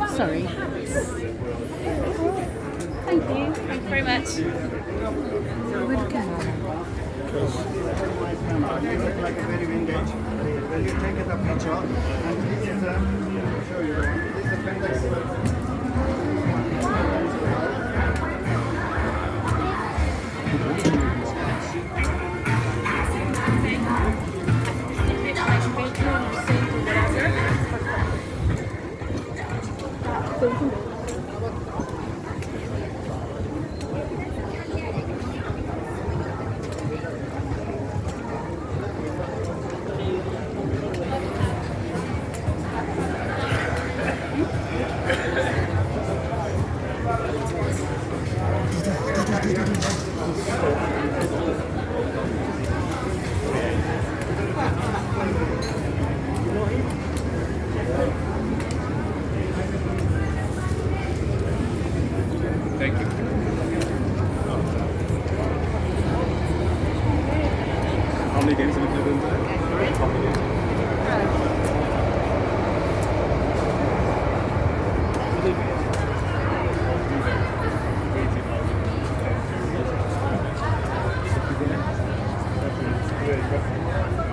Sorry. Thank you. Thank you very much. You look like a very vintage. Will you take it a picture? And this is show you the one. This is appendix. Thank you. How many games have you played in today? How many games? Very good.